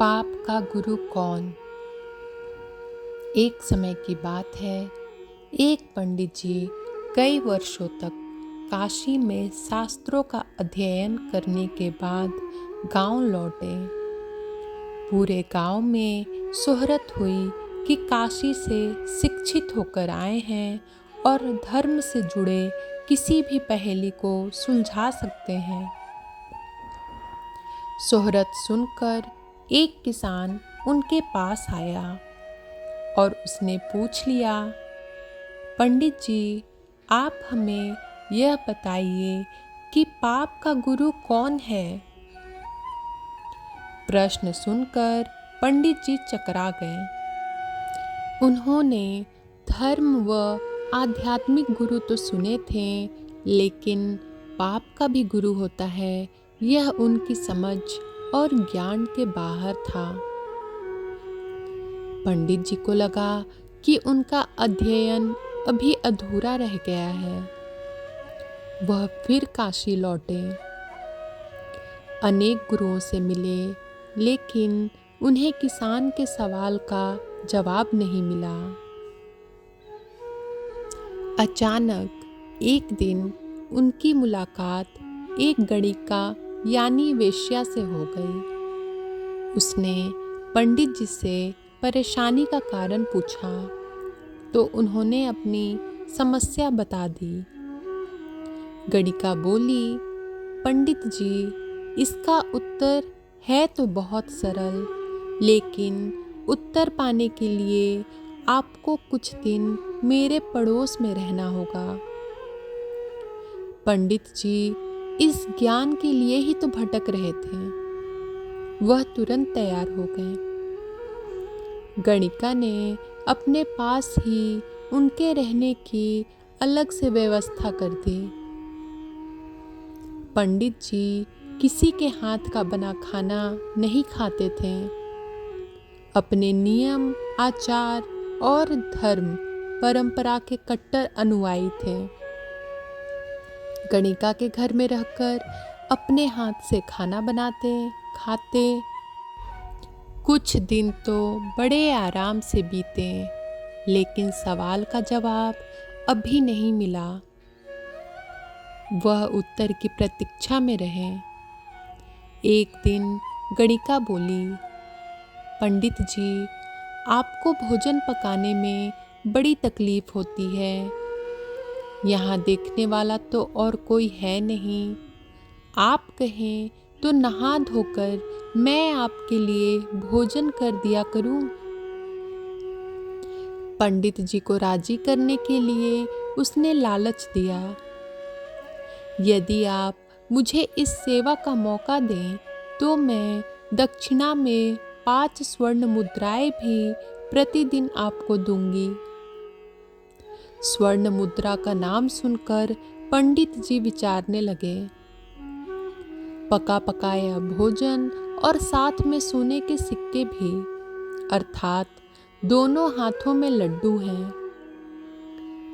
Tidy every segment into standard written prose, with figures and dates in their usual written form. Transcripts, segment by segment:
पाप का गुरु कौन। एक समय की बात है, एक पंडित जी कई वर्षों तक काशी में शास्त्रों का अध्ययन करने के बाद गांव लौटे। पूरे गांव में शोहरत हुई कि काशी से शिक्षित होकर आए हैं और धर्म से जुड़े किसी भी पहेली को सुलझा सकते हैं। शोहरत सुनकर एक किसान उनके पास आया और उसने पूछ लिया, पंडित जी, आप हमें यह बताइए कि पाप का गुरु कौन है। प्रश्न सुनकर पंडित जी चकरा गए। उन्होंने धर्म व आध्यात्मिक गुरु तो सुने थे, लेकिन पाप का भी गुरु होता है, यह उनकी समझ और ज्ञान के बाहर था। पंडित जी को लगा कि उनका अध्ययन अभी अधूरा रह गया है। वह फिर काशी लौटे। अनेक गुरुओं से मिले, लेकिन उन्हें किसान के सवाल का जवाब नहीं मिला। अचानक एक दिन उनकी मुलाकात एक गणिका यानी वेश्या से हो गई। उसने पंडित जी से परेशानी का कारण पूछा तो उन्होंने अपनी समस्या बता दी। गणिका बोली, पंडित जी, इसका उत्तर है तो बहुत सरल, लेकिन उत्तर पाने के लिए आपको कुछ दिन मेरे पड़ोस में रहना होगा। पंडित जी इस ज्ञान के लिए ही तो भटक रहे थे। वह तुरंत तैयार हो गए। गणिका ने अपने पास ही उनके रहने की अलग से व्यवस्था कर दी। पंडित जी किसी के हाथ का बना खाना नहीं खाते थे। अपने नियम, आचार और धर्म परंपरा के कट्टर अनुयायी थे। गणिका के घर में रहकर अपने हाथ से खाना बनाते, खाते। कुछ दिन तो बड़े आराम से बीते, लेकिन सवाल का जवाब अभी नहीं मिला। वह उत्तर की प्रतीक्षा में रहे। एक दिन गणिका बोली, पंडित जी, आपको भोजन पकाने में बड़ी तकलीफ होती है। यहाँ देखने वाला तो और कोई है नहीं। आप कहें तो नहा धोकर मैं आपके लिए भोजन कर दिया करूं। पंडित जी को राजी करने के लिए उसने लालच दिया। यदि आप मुझे इस सेवा का मौका दें तो मैं दक्षिणा में 5 स्वर्ण मुद्राएं भी प्रतिदिन आपको दूंगी। स्वर्ण मुद्रा का नाम सुनकर पंडित जी विचारने लगे। पका पकाया भोजन और साथ में सोने के सिक्के भी, अर्थात दोनों हाथों में लड्डू हैं।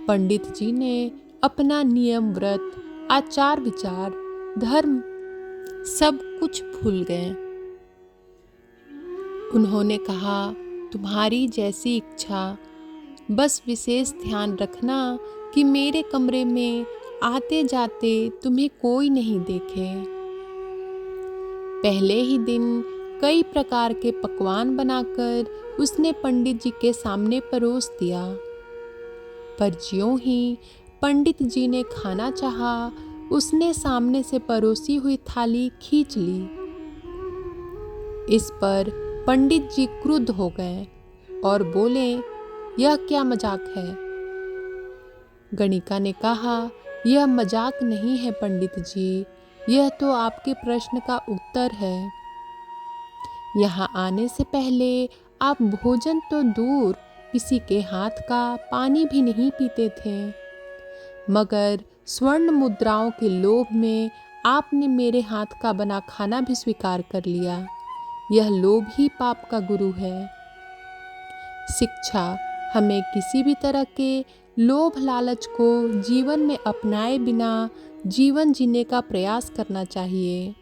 पंडित जी ने अपना नियम, व्रत, आचार विचार, धर्म सब कुछ भूल गए। उन्होंने कहा, तुम्हारी जैसी इच्छा, बस विशेष ध्यान रखना कि मेरे कमरे में आते जाते तुम्हें कोई नहीं देखे। पहले ही दिन कई प्रकार के पकवान बनाकर उसने पंडित जी के सामने परोस दिया। पर ज्यों ही पंडित जी ने खाना चाहा, उसने सामने से परोसी हुई थाली खींच ली। इस पर पंडित जी क्रुद्ध हो गए और बोले, यह क्या मजाक है। गणिका ने कहा, यह मजाक नहीं है पंडित जी, यह तो आपके प्रश्न का उत्तर है। यहाँ आने से पहले आप भोजन तो दूर, किसी के हाथ का पानी भी नहीं पीते थे, मगर स्वर्ण मुद्राओं के लोभ में आपने मेरे हाथ का बना खाना भी स्वीकार कर लिया। यह लोभ ही पाप का गुरु है। शिक्षा हमें किसी भी तरह के लोभ लालच को जीवन में अपनाए बिना जीवन जीने का प्रयास करना चाहिए।